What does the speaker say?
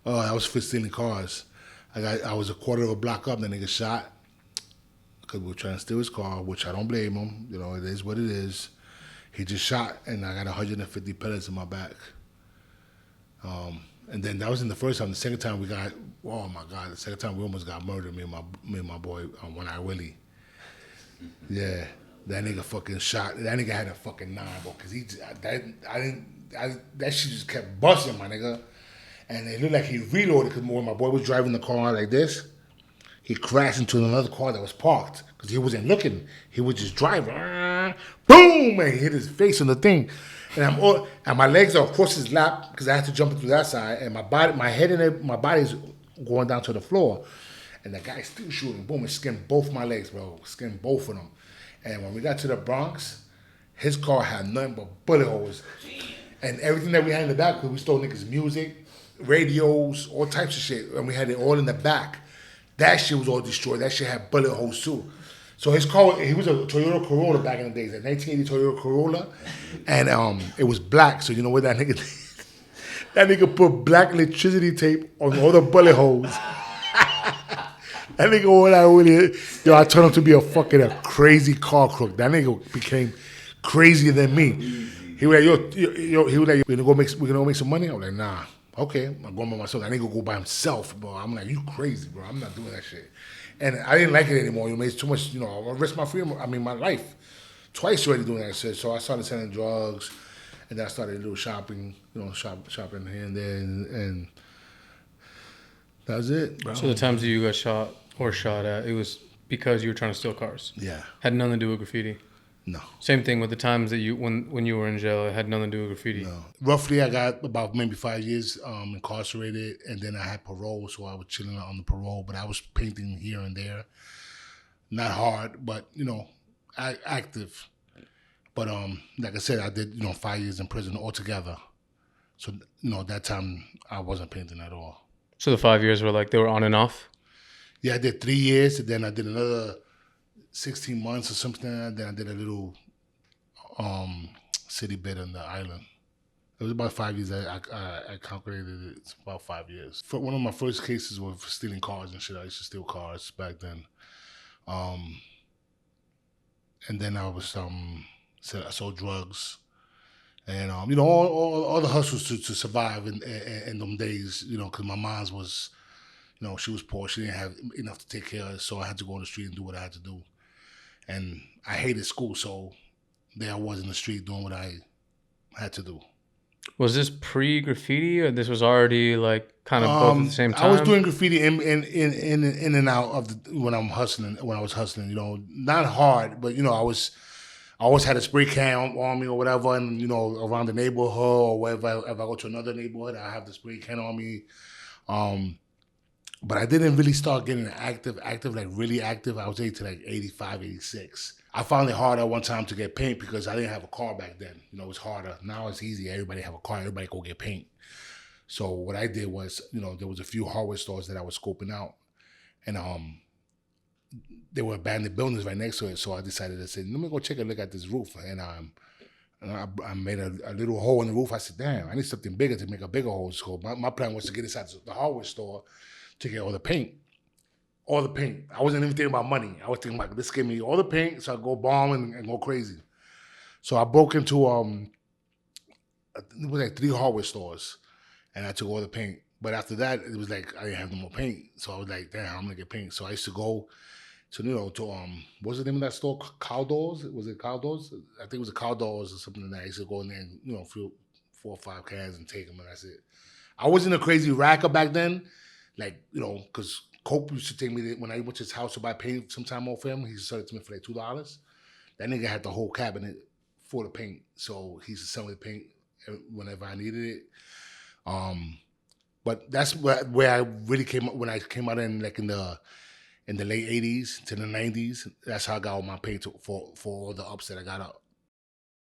Oh, I was for stealing cars. I was a quarter of a block up. That nigga shot because we were trying to steal his car, which I don't blame him. You know, it is what it is. He just shot, and I got 150 pellets in my back. And then that was in the first time. The second time we got, oh my God, the second time we almost got murdered. Me and my boy, One Eye Willie. Yeah, that nigga fucking shot. That nigga had a fucking 9, bro. Cause that shit just kept busting, my nigga. And it looked like he reloaded because when my boy was driving the car like this, he crashed into another car that was parked because he wasn't looking. He was just driving. Boom! And he hit his face on the thing. And my legs are across his lap because I had to jump into that side. And my head and my body's going down to the floor. And the guy's still shooting. Boom! It skinned both my legs, bro. Skinned both of them. And when we got to the Bronx, his car had nothing but bullet holes. And everything that we had in the back, because we stole niggas' music, radios, all types of shit, and we had it all in the back. That shit was all destroyed. That shit had bullet holes too. So his car, he was a Toyota Corolla back in the days, a 1980 Toyota Corolla, and it was black. So you know what that nigga did? That nigga put black electricity tape on all the bullet holes. That nigga, all I really, yo, I turned him to be a crazy car crook. That nigga became crazier than me. He was like, he was like, we gonna go make some money? I was like, nah. Okay, I'm going by myself. That nigga go by himself, bro. I'm like, you crazy, bro. I'm not doing that shit. And I didn't like it anymore. You know, it's too much, you know, I risked my freedom, my life. Twice already doing that shit. So I started selling drugs, and then I started doing shopping, you know, shopping here and there, and that was it, bro. So the times that you got shot or shot at, it was because you were trying to steal cars? Yeah. Had nothing to do with graffiti? No. Same thing with the times that you when you were in jail, it had nothing to do with graffiti. No. Roughly, I got about maybe 5 years incarcerated, and then I had parole, so I was chilling on the parole. But I was painting here and there, not hard, but you know, active. But like I said, I did 5 years in prison altogether. So that time I wasn't painting at all. So the 5 years were like they were on and off. Yeah, I did 3 years, and then I did another 16 months or something, and then I did a little city bit on the island. It was about 5 years. I calculated it. It's about 5 years. For one of my first cases was for stealing cars and shit. I used to steal cars back then. And then I was I sold drugs, and all the hustles to survive in them days. Because my mom's was, she was poor. She didn't have enough to take care of us, so I had to go on the street and do what I had to do. And I hated school, so there I was in the street doing what I had to do. Was this pre-graffiti, or this was already like kind of both at the same time? I was doing graffiti in and out of when I was hustling. Not hard, but I always had a spray can on me or whatever, and around the neighborhood or wherever. If I go to another neighborhood, I have the spray can on me. But I didn't really start getting active, like really active. I was to like 85, 86. I found it harder one time to get paint because I didn't have a car back then. It was harder. Now it's easy. Everybody have a car. Everybody go get paint. So what I did was, there was a few hardware stores that I was scoping out. And there were abandoned buildings right next to it. So I decided to say, let me go take a look at this roof. And I made a little hole in the roof. I said, damn, I need something bigger to make a bigger hole. So my plan was to get inside the hardware store to get all the paint. All the paint. I wasn't even thinking about money. I was thinking about, let's give me all the paint so I go bomb and go crazy. So I broke into, it was like 3 hardware stores, and I took all the paint. But after that, it was like I didn't have no more paint. So I was like, damn, I'm gonna get paint. So I used to go to, what's the name of that store? Caldors? Was it Caldors? I think it was a Caldors or something like that. I used to go in there and, fill 4 or 5 cans and take them, and that's it. I wasn't a crazy racker back then, like, because Cope used to take me when I went to his house to buy paint sometime off him. He used to sell it to me for like $2. That nigga had the whole cabinet full of paint, so he used to sell me the paint whenever I needed it. But that's where I really came up when I came out in the late '80s to the '90s. That's how I got all my paint for all the ups that I got up.